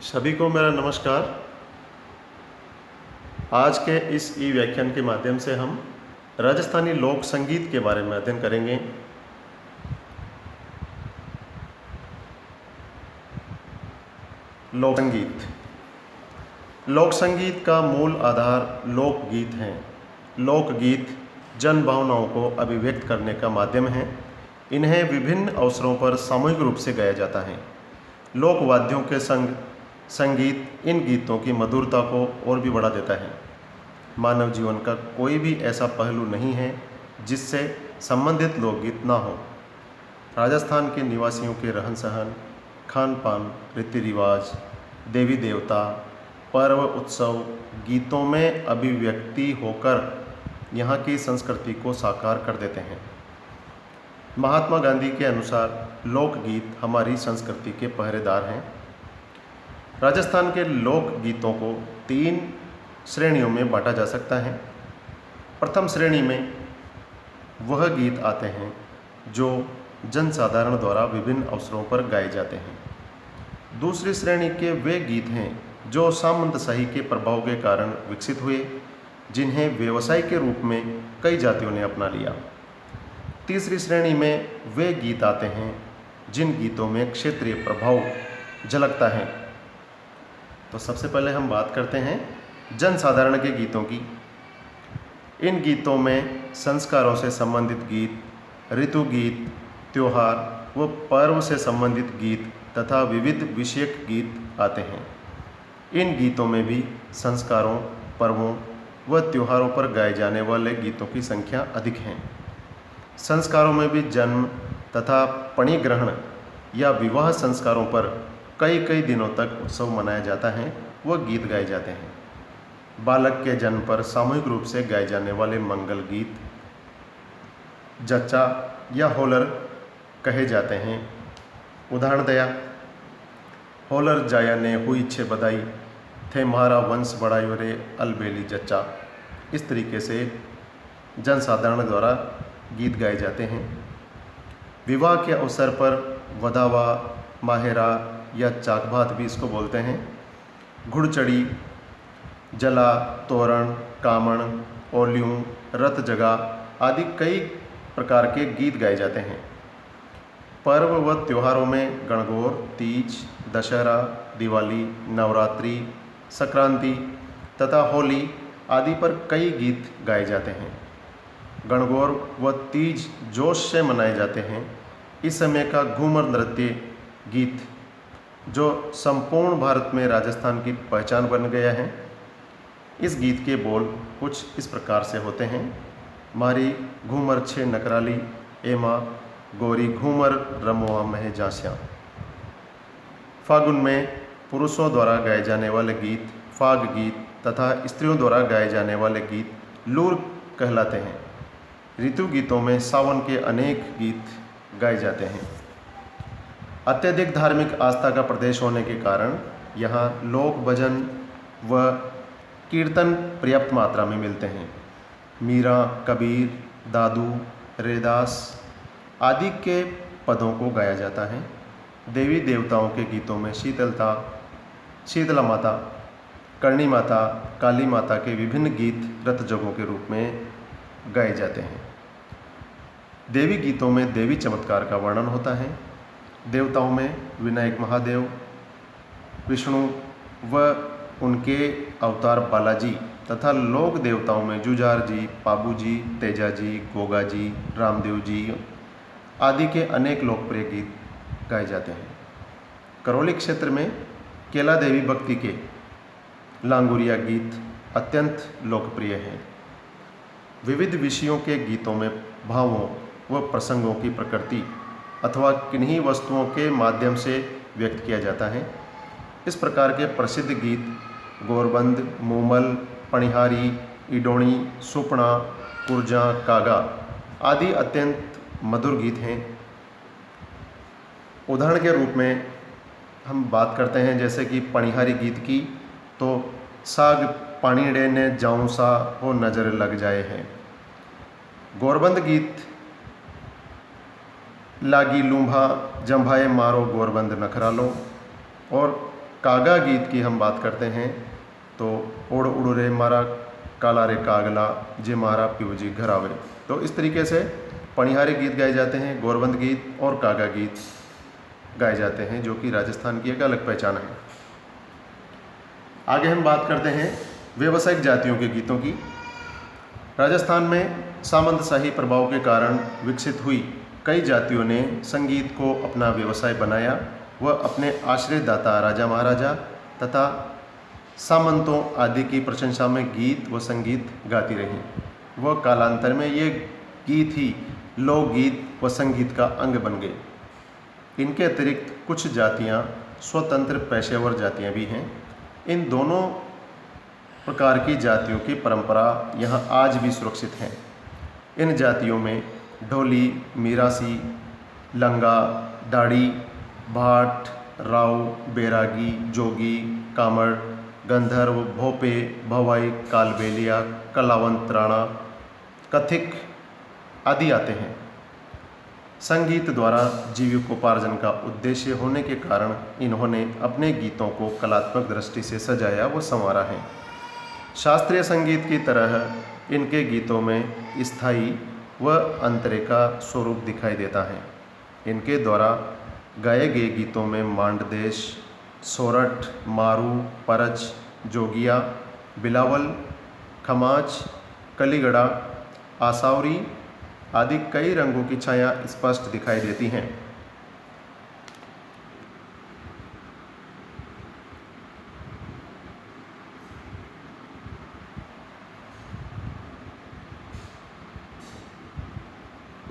सभी को मेरा नमस्कार। आज के इस ई व्याख्यान के माध्यम से हम राजस्थानी लोक संगीत के बारे में अध्ययन करेंगे। लोक संगीत। लोक संगीत का मूल आधार लोकगीत है। लोकगीत जन भावनाओं को अभिव्यक्त करने का माध्यम है। इन्हें विभिन्न अवसरों पर सामूहिक रूप से गाया जाता है। लोक वाद्यों के संग संगीत इन गीतों की मधुरता को और भी बढ़ा देता है। मानव जीवन का कोई भी ऐसा पहलू नहीं है जिससे संबंधित लोकगीत ना हो। राजस्थान के निवासियों के रहन सहन, खान पान, रीति रिवाज, देवी देवता, पर्व उत्सव गीतों में अभिव्यक्ति होकर यहाँ की संस्कृति को साकार कर देते हैं। महात्मा गांधी के अनुसार लोकगीत हमारी संस्कृति के पहरेदार हैं। राजस्थान के लोकगीतों को 3 श्रेणियों में बांटा जा सकता है। प्रथम श्रेणी में वह गीत आते हैं जो जनसाधारण द्वारा विभिन्न अवसरों पर गाए जाते हैं। दूसरी श्रेणी के वे गीत हैं जो सामंतशाही के प्रभाव के कारण विकसित हुए, जिन्हें व्यवसाय के रूप में कई जातियों ने अपना लिया। तीसरी श्रेणी में वे गीत आते हैं जिन गीतों में क्षेत्रीय प्रभाव झलकता है। तो सबसे पहले हम बात करते हैं जनसाधारण के गीतों की। इन गीतों में संस्कारों से संबंधित गीत, ऋतु गीत, त्योहार व पर्व से संबंधित गीत तथा विविध विषयक गीत आते हैं। इन गीतों में भी संस्कारों, पर्वों व त्योहारों पर गाए जाने वाले गीतों की संख्या अधिक है। संस्कारों में भी जन्म तथा पणिग्रहण या विवाह संस्कारों पर कई दिनों तक उत्सव मनाया जाता है, वह गीत गाए जाते हैं। बालक के जन्म पर सामूहिक रूप से गाए जाने वाले मंगल गीत जच्चा या होलर कहे जाते हैं। उदाहरण दया, होलर जाया ने हुई छे बधाई, थे म्हारा वंश बढ़ायो रे अलबेली जच्चा। इस तरीके से जनसाधारण द्वारा गीत गाए जाते हैं। विवाह के अवसर पर वधावा, माहेरा या चाकभात भी इसको बोलते हैं, घुड़चड़ी, जला, तोरण, कामण, ओलियों, रथ जगा आदि कई प्रकार के गीत गाए जाते हैं। पर्व व त्योहारों में गणगौर, तीज, दशहरा, दिवाली, नवरात्रि, संक्रांति तथा होली आदि पर कई गीत गाए जाते हैं। गणगौर व तीज जोश से मनाए जाते हैं। इस समय का घूमर नृत्य गीत जो संपूर्ण भारत में राजस्थान की पहचान बन गया है। इस गीत के बोल कुछ इस प्रकार से होते हैं। मारी घूमर छे नकराली, एमा गोरी घूमर रमोआ महे जास्या। फागुन में पुरुषों द्वारा गाए जाने वाले गीत फाग गीत तथा स्त्रियों द्वारा गाए जाने वाले गीत लूर कहलाते हैं। ऋतु गीतों में सावन के अनेक गीत गाए जाते हैं। अत्यधिक धार्मिक आस्था का प्रदेश होने के कारण यहाँ लोक भजन व कीर्तन पर्याप्त मात्रा में मिलते हैं। मीरा, कबीर, दादू, रेदास आदि के पदों को गाया जाता है। देवी देवताओं के गीतों में शीतला माता, करणी माता, काली माता के विभिन्न गीत रतजगों के रूप में गाए जाते हैं। देवी गीतों में देवी चमत्कार का वर्णन होता है। देवताओं में विनायक महादेव, विष्णु व उनके अवतार बालाजी तथा लोक देवताओं में जुझार जी, पाबू जी, तेजा जी, गोगा जी, रामदेव जी आदि के अनेक लोकप्रिय गीत गाए जाते हैं। करौली क्षेत्र में केला देवी भक्ति के लांगुरिया गीत अत्यंत लोकप्रिय हैं। विविध विषयों के गीतों में भावों व प्रसंगों की प्रकृति अथवा किन्हीं वस्तुओं के माध्यम से व्यक्त किया जाता है। इस प्रकार के प्रसिद्ध गीत गोरबंद, मूमल, पणिहारी, इडोणी, सुपना, कुरजा, कागा आदि अत्यंत मधुर गीत हैं। उदाहरण के रूप में हम बात करते हैं जैसे कि पणिहारी गीत की, तो साग पानीड़े ने जाऊं सा हो नजर लग जाए है। गोरबंद गीत लागी लूम्भा जंभाए मारो गोरबंद नखरा लो। और कागा गीत की हम बात करते हैं तो ओड़ उड़ रे मारा काला रे कागला जे मारा पिवजी घर आवे। तो इस तरीके से पणिहारी गीत गाए जाते हैं, गोरबंद गीत और कागा गीत गाए जाते हैं, जो कि राजस्थान की एक अलग पहचान है। आगे हम बात करते हैं व्यावसायिक जातियों के गीतों की। राजस्थान में सामंतशाही प्रभाव के कारण विकसित हुई कई जातियों ने संगीत को अपना व्यवसाय बनाया। वह अपने आश्रयदाता राजा महाराजा तथा सामंतों आदि की प्रशंसा में गीत व संगीत गाती रही। वह कालांतर में ये गीत ही लोकगीत व संगीत का अंग बन गए। इनके अतिरिक्त कुछ जातियां स्वतंत्र पेशेवर जातियां भी हैं। इन दोनों प्रकार की जातियों की परंपरा यहाँ आज भी सुरक्षित है। इन जातियों में ढोली, मीरासी, लंगा, दाढ़ी, भाट, राव, बैरागी, जोगी, कामड़, गंधर्व, भोपे, भवाई, कालबेलिया, कलावंत, राणा, कथिक आदि आते हैं। संगीत द्वारा जीविकोपार्जन का उद्देश्य होने के कारण इन्होंने अपने गीतों को कलात्मक दृष्टि से सजाया व संवारा है। शास्त्रीय संगीत की तरह इनके गीतों में स्थायी व अंतरेखा स्वरूप दिखाई देता है। इनके द्वारा गाए गए गीतों में मांडदेश, सोरठ, मारू, परच, जोगिया, बिलावल, खमाज, कलीगड़ा, आसावरी आदि कई रंगों की छाया स्पष्ट दिखाई देती हैं।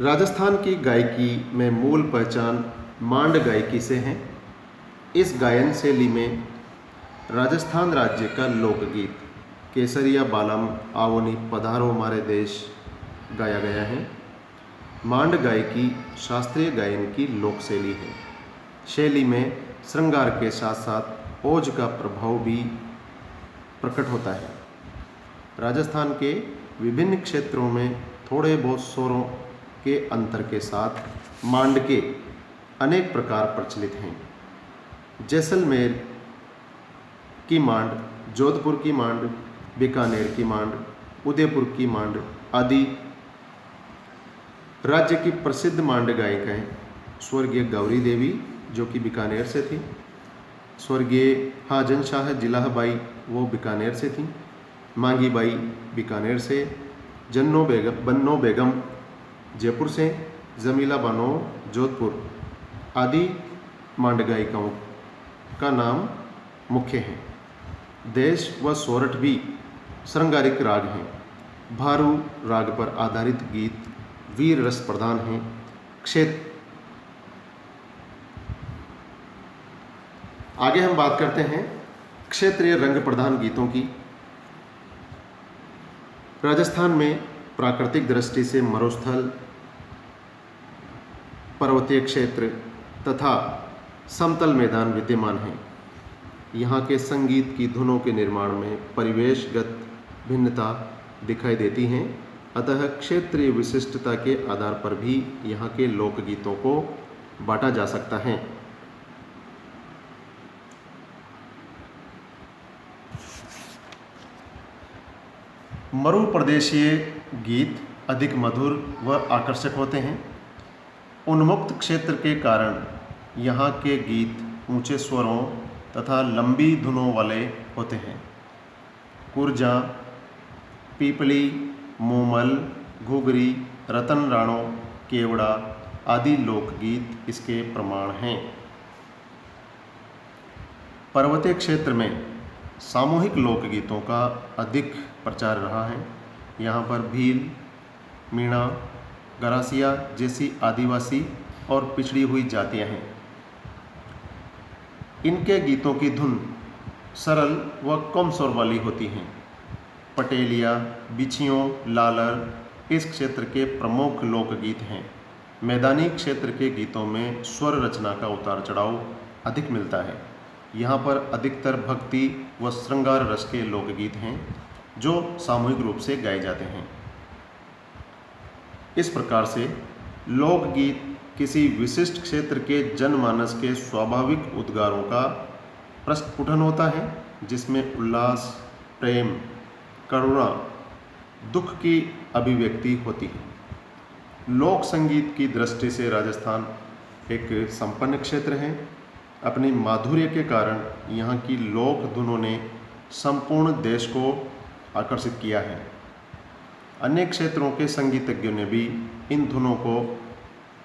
राजस्थान की गायकी में मूल पहचान मांड गायकी से है। इस गायन शैली में राजस्थान राज्य का लोकगीत केसरिया बालम आवनी पधारो हमारे देश गाया गया है। मांड गायकी शास्त्रीय गायन की लोक शैली है। शैली में श्रृंगार के साथ साथ ओज का प्रभाव भी प्रकट होता है। राजस्थान के विभिन्न क्षेत्रों में थोड़े बहुत स्वरों के अंतर के साथ मांड के अनेक प्रकार प्रचलित हैं। जैसलमेर की मांड, जोधपुर की मांड, बीकानेर की मांड, उदयपुर की मांड आदि राज्य की प्रसिद्ध मांड गायिकाएँ स्वर्गीय गौरी देवी जो कि बीकानेर से थी, स्वर्गीय हाजन शाह जिलाहबाई वो बीकानेर से थी, मांगी बाई बीकानेर से, बन्नो बेगम जयपुर से, जमीला बानो जोधपुर आदि मांड गायिकाओं का नाम मुख्य है। देश व सोरठ भी श्रृंगारिक राग हैं। भारू राग पर आधारित गीत वीर रस प्रधान हैं। आगे हम बात करते हैं क्षेत्रीय रंग प्रधान गीतों की। राजस्थान में प्राकृतिक दृष्टि से मरुस्थल, पर्वतीय क्षेत्र तथा समतल मैदान विद्यमान हैं। यहाँ के संगीत की धुनों के निर्माण में परिवेशगत भिन्नता दिखाई देती हैं। अतः क्षेत्रीय विशिष्टता के आधार पर भी यहाँ के लोकगीतों को बांटा जा सकता है। मरु प्रदेशीय गीत अधिक मधुर व आकर्षक होते हैं। उन्मुक्त क्षेत्र के कारण यहाँ के गीत ऊंचे स्वरों तथा लंबी धुनों वाले होते हैं। कुरजा, पीपली, मोमल, घुघरी, रतन राणो, केवड़ा आदि लोकगीत इसके प्रमाण हैं। पर्वतीय क्षेत्र में सामूहिक लोकगीतों का अधिक प्रचार रहा है। यहाँ पर भील, मीणा, गरासिया जैसी आदिवासी और पिछड़ी हुई जातियाँ हैं। इनके गीतों की धुन सरल व कम स्वर वाली होती हैं। पटेलिया, बिछियों, लालर इस क्षेत्र के प्रमुख लोकगीत हैं। मैदानी क्षेत्र के गीतों में स्वर रचना का उतार चढ़ाव अधिक मिलता है। यहाँ पर अधिकतर भक्ति व श्रृंगार रस के लोकगीत हैं जो सामूहिक रूप से गाए जाते हैं। इस प्रकार से लोकगीत किसी विशिष्ट क्षेत्र के जनमानस के स्वाभाविक उद्गारों का प्रस्फुटन होता है जिसमें उल्लास, प्रेम, करुणा, दुख की अभिव्यक्ति होती है। लोक संगीत की दृष्टि से राजस्थान एक संपन्न क्षेत्र है। अपनी माधुर्य के कारण यहाँ की लोक धुनों ने संपूर्ण देश को आकर्षित किया है। अन्य क्षेत्रों के संगीतज्ञों ने भी इन धुनों को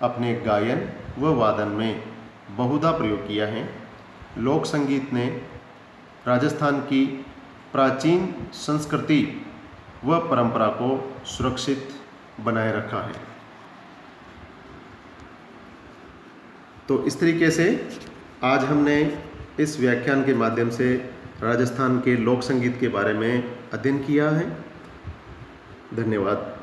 अपने गायन व वादन में बहुधा प्रयोग किया है। लोक संगीत ने राजस्थान की प्राचीन संस्कृति व परंपरा को सुरक्षित बनाए रखा है। तो इस तरीके से आज हमने इस व्याख्यान के माध्यम से राजस्थान के लोक संगीत के बारे में अध्ययन किया है। धन्यवाद।